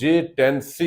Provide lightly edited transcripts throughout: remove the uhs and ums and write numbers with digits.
J-10C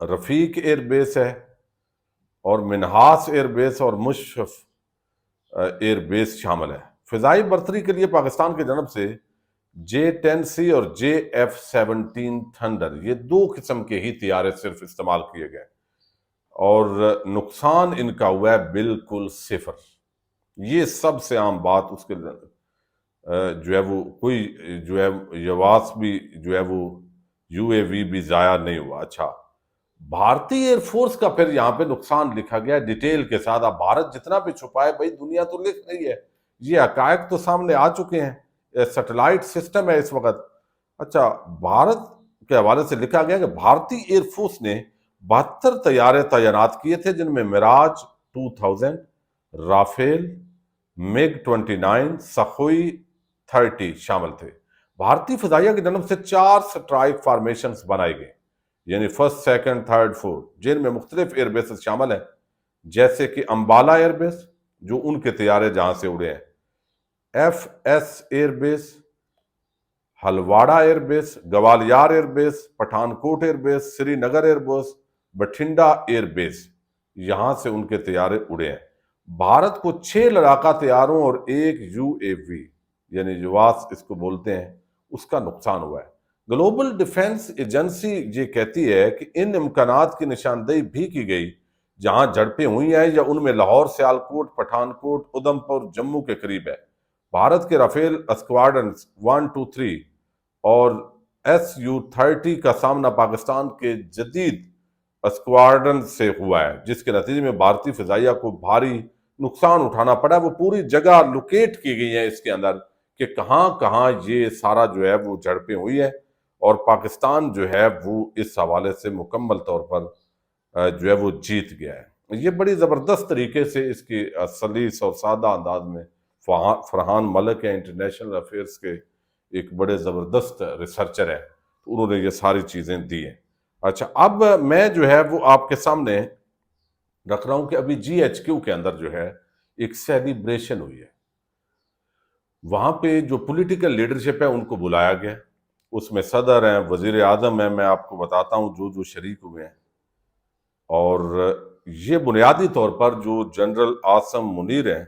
رفیق air base ہے اور Minhas air base اور مشرف ایئر بیس شامل ہے۔ فضائی برتری کے لیے پاکستان کی جانب سے J-10C اور JF-17 تھنڈر، یہ 2 قسم کے ہی طیارے صرف استعمال کیے گئے اور نقصان ان کا ہوا ہے بالکل صفر۔ یہ سب سے عام بات، اس کے جو ہے وہ کوئی جو ہے یواس بھی جو ہے وہ UAV بھی ضائع نہیں ہوا۔ اچھا، بھارتی ایئر فورس کا پھر یہاں پہ نقصان لکھا گیا ڈیٹیل کے ساتھ۔ اب بھارت جتنا بھی چھپائے، بھائی دنیا تو لکھ رہی ہے، یہ حقائق تو سامنے آ چکے ہیں، سیٹلائٹ سسٹم ہے اس وقت۔ اچھا، بھارت کے حوالے سے لکھا گیا کہ بھارتی ایئر فورس نے 72 طیارے تعینات کیے تھے، جن میں مراج 2000، رافیل، MiG-29، سخوئی 30 شامل تھے۔ بھارتی فضائیہ کی جانب سے 4 سٹرائک فارمیشنز بنائی گئی، یعنی فرسٹ، سیکنڈ، تھرڈ، فورتھ، جن میں مختلف ایئر بیسز شامل ہیں، جیسے کہ امبالہ ایئر بیس جو ان کے طیارے جہاں سے اڑے ہیں، FS air base, Halwara air base, Gwalior air base, Pathankot air base, Srinagar air base, Bathinda air base, یہاں سے ان کے طیارے اڑے ہیں۔ بھارت کو 6 لڑاکا طیاروں اور 1 UAV یعنی یواس اس کو بولتے ہیں، اس کا نقصان ہوا ہے۔ گلوبل ڈیفنس ایجنسی یہ کہتی ہے کہ ان امکانات کی نشاندہی بھی کی گئی جہاں جھڑپیں ہوئی ہیں یا ان میں لاہور، سیالکوٹ، پٹھان کوٹ، ادھمپور، جموں کے قریب ہے۔ بھارت کے رافیل اسکواڈرن 1، 2، 3 اور SU-30 کا سامنا پاکستان کے جدید اسکواڈرن سے ہوا ہے، جس کے نتیجے میں بھارتی فضائیہ کو بھاری نقصان اٹھانا پڑا۔ وہ پوری جگہ لوکیٹ کی گئی ہیں اس کے اندر کہ کہاں کہاں یہ سارا جو ہے وہ جھڑپیں ہوئی ہیں، اور پاکستان جو ہے وہ اس حوالے سے مکمل طور پر جو ہے وہ جیت گیا ہے۔ یہ بڑی زبردست طریقے سے اس کی سلیس اور سادہ انداز میں فرحان ملک ہیں، انٹرنیشنل افیئرس کے ایک بڑے زبردست ریسرچر ہیں، انہوں نے یہ ساری چیزیں دی ہیں۔ اچھا، اب میں جو ہے وہ آپ کے سامنے رکھ رہا ہوں کہ ابھی GHQ کے اندر جو ہے ایک سیلیبریشن ہوئی ہے، وہاں پہ جو پولیٹیکل لیڈرشپ ہے ان کو بلایا گیا، اس میں صدر ہیں، وزیر اعظم ہیں، میں آپ کو بتاتا ہوں جو جو شریک ہوئے ہیں۔ اور یہ بنیادی طور پر جو جنرل عاصم منیر ہیں،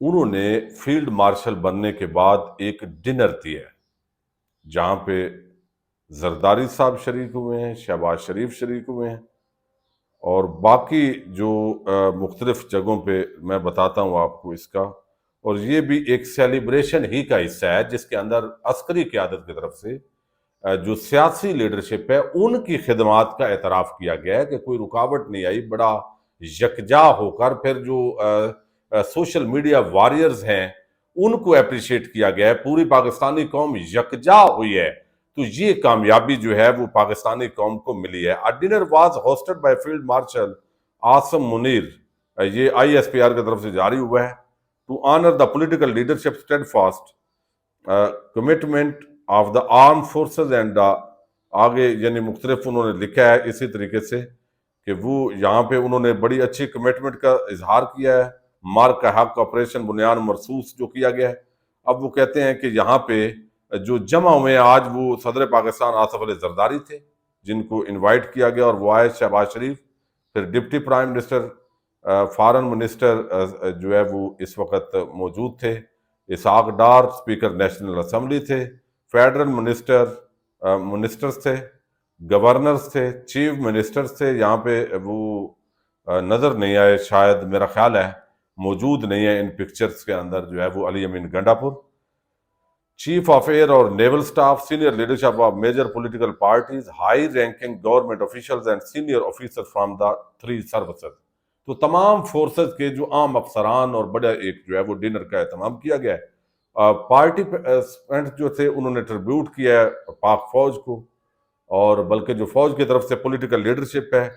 انہوں نے فیلڈ مارشل بننے کے بعد ایک ڈنر دیا ہے جہاں پہ زرداری صاحب شریک ہوئے ہیں، شہباز شریف شریک ہوئے ہیں، اور باقی جو مختلف جگہوں پہ میں بتاتا ہوں آپ کو اس کا۔ اور یہ بھی ایک سیلیبریشن ہی کا حصہ ہے جس کے اندر عسکری قیادت کی طرف سے جو سیاسی لیڈرشپ ہے ان کی خدمات کا اعتراف کیا گیا ہے کہ کوئی رکاوٹ نہیں آئی، بڑا یکجا ہو کر پھر جو سوشل میڈیا واریئرز ہیں ان کو اپریشیٹ کیا گیا ہے، پوری پاکستانی قوم یکجا ہوئی ہے، تو یہ کامیابی جو ہے وہ پاکستانی قوم کو ملی ہے۔ Dinner was hosted by field marshal Asim Munir, یہ ISPR کی طرف سے جاری ہوا ہے، to honour the political leadership steadfast commitment of the arm forces and آگے یعنی مختلف انہوں نے لکھا ہے اسی طریقے سے کہ وہ یہاں پہ انہوں نے بڑی اچھی کمٹمنٹ کا اظہار کیا ہے، مارک کا حق آپریشن بنیان مرسوس جو کیا گیا ہے۔ اب وہ کہتے ہیں کہ یہاں پہ جو جمع ہوئے ہیں آج وہ صدر پاکستان آصف علی زرداری تھے جن کو انوائٹ کیا گیا، اور وہ آئے شہباز شریف، پھر deputy prime minister, foreign minister جو ہے وہ اس وقت موجود تھے، Ishaq Dar speaker national assembly تھے، فیڈرل منسٹرز تھے، گورنرز تھے، چیف منسٹرز تھے، یہاں پہ وہ نظر نہیں آئے، شاید میرا خیال ہے موجود نہیں ہے ان پکچرز کے اندر، جو ہے وہ علی امین گنڈا پور، چیف آف ایئر اور naval staff, senior leadership of major political parties, high ranking government officials and senior officer from the 3 services. تو تمام فورسز کے جو عام افسران اور بڑا ایک جو ہے وہ ڈنر کا اہتمام کیا گیا ہے۔ پارٹیسپینٹ جو تھے انہوں نے ٹریبیوٹ کیا ہے پاک فوج کو، اور بلکہ جو فوج کی طرف سے پولیٹیکل لیڈرشپ ہے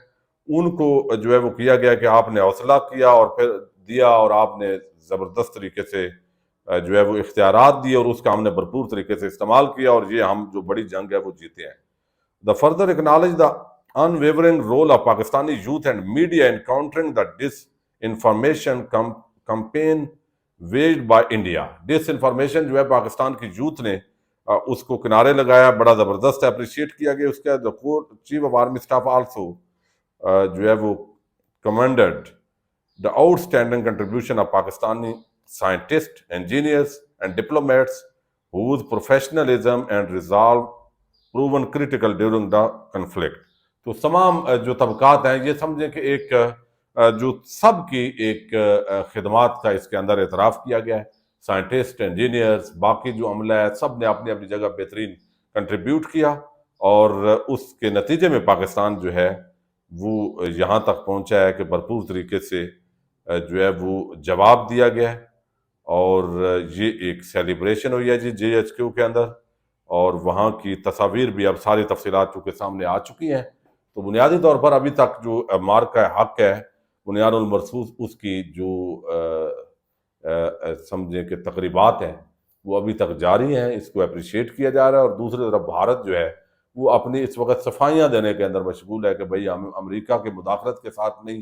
ان کو جو ہے وہ کیا گیا کہ آپ نے حوصلہ کیا اور پھر دیا، اور آپ نے زبردست طریقے سے جو ہے وہ اختیارات دیے، اور اس کا ہم نے بھرپور طریقے سے استعمال کیا، اور یہ ہم جو بڑی جنگ ہے وہ جیتے ہیں۔ The further acknowledge the unwavering role of Pakistani youth and media in countering the disinformation campaign waged by India۔ Disinformation جو ہے پاکستان کی یوتھ نے اس کو کنارے لگایا، بڑا زبردست اپریشیٹ کیا گیا اس کا. Chief of army staff also جو ہے وہ کمانڈڈ the outstanding contribution of Pakistani scientists, engineers, and diplomats whose professionalism and resolve proven critical during the conflict. تو تمام جو طبقات ہیں یہ سمجھیں کہ ایک جو سب کی ایک خدمات کا اس کے اندر اعتراف کیا گیا ہے. سائنٹسٹ، انجینئرز، باقی جو عملہ ہے سب نے اپنی اپنی جگہ بہترین کنٹریبیوٹ کیا، اور اس کے نتیجے میں پاکستان جو ہے وہ یہاں تک پہنچا ہے کہ بھرپور طریقے سے جو ہے وہ جواب دیا گیا ہے. اور یہ ایک سیلیبریشن ہوئی ہے جی ایچ کیو کے اندر، اور وہاں کی تصاویر بھی اب ساری تفصیلات چونکہ سامنے آ چکی ہیں. تو بنیادی طور پر ابھی تک جو مارکہ حق ہے بنیاد المرصوص اس کی جو سمجھیں کہ تقریبات ہیں وہ ابھی تک جاری ہیں، اس کو اپریشیٹ کیا جا رہا ہے. اور دوسری طرف بھارت جو ہے وہ اپنی اس وقت صفائیاں دینے کے اندر مشغول ہے کہ بھئی ہم امریکہ کے مداخلت کے ساتھ نہیں،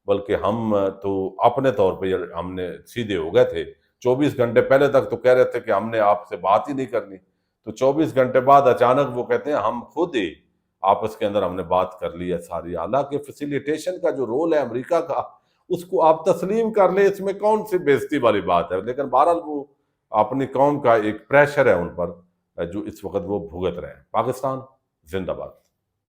بلکہ ہم تو اپنے طور پہ ہم نے سیدھے ہو گئے تھے. 24 گھنٹے پہلے تک تو کہہ رہے تھے کہ ہم نے آپ سے بات ہی نہیں کرنی، تو 24 گھنٹے بعد اچانک وہ کہتے ہیں ہم خود ہی آپس کے اندر ہم نے بات کر لی ہے ساری. حالانکہ فیسیلیٹیشن کا جو رول ہے امریکہ کا اس کو آپ تسلیم کر لیں، اس میں کون سی بےزتی والی بات ہے. لیکن بہرحال وہ اپنی قوم کا ایک پریشر ہے ان پر جو اس وقت وہ بھگت رہے ہیں. پاکستان زندہ باد.